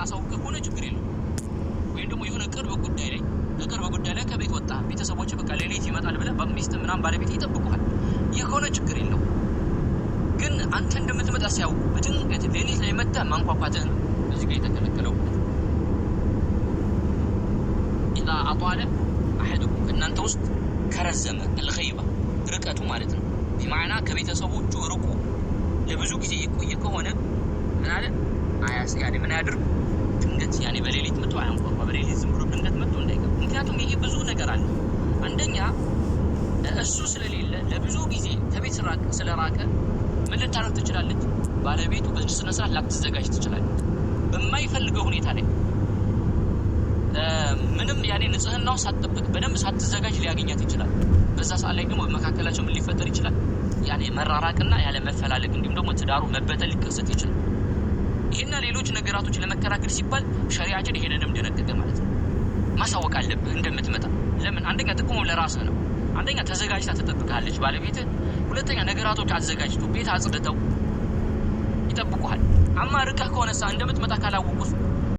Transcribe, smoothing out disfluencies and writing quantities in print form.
ሳታሳውቅ ከሆነ ችግር የለም። ወይም ደግሞ የሆነ ቅርብ ጉዳይ ላይ ከቤት ወጣ ቤተሰቦች በቃ ሌሊት ይመጣል ብለህ በሚስት ምናምን ባለቤት ይጠብቁሃል። ይህ ከሆነ ችግር የለው። ግን አንተ እንደምትመጣ ሲያውቁ በድንገት ሌሊት ላይ መጥተህ ማንኳኳትህ ነው እዚህ ጋር የተከለከለው። ኢዛ አጧለ አሐዱኩም ከእናንተ ውስጥ ከረዘመ አልገይባ ርቀቱ ማለት ነው። በማዕና ከቤተሰቦቹ ርቁ ለብዙ ጊዜ የቆየ ከሆነ ምን አለ ያኔ ምን ያድርግ? ድንገት ያኔ በሌሊት መጥቶ አያንኳኳ። በሌሊት ዝም ብሎ ድንገት መጥቶ እንዳይገባ። ምክንያቱም ይሄ ብዙ ነገር አለ። አንደኛ እሱ ስለሌለ ለብዙ ጊዜ ከቤት ስለራቀ ምን ልታረግ ትችላለች? ባለቤቱ በስነ ስርዓት ላትዘጋጅ ትችላለች። በማይፈልገው ሁኔታ ላይ ምንም ያኔ ንጽህናው ሳትጠብቅ በደንብ ሳትዘጋጅ ሊያገኛት ይችላል። በዛ ሰዓት ላይ ደግሞ በመካከላቸው ምን ሊፈጠር ይችላል? ያኔ መራራቅና ያለ መፈላለግ እንዲሁም ደግሞ ትዳሩ መበተል ሊከሰት ይችላል። ይሄና ሌሎች ነገራቶች ለመከራከር ሲባል ሸሪዓችን ይሄንንም ደነገገ ማለት ነው። ማሳወቅ አለብህ እንደምትመጣ። ለምን? አንደኛ ጥቅሙ ለራስህ ነው። አንደኛ ተዘጋጅታ ትጠብቅሃለች ባለቤትህ። ሁለተኛ ነገራቶች አዘጋጅቶ ቤት አጽድተው ይጠብቁሃል። አማ ርቀህ ከሆነሳ እንደምትመጣ ካላወቁስ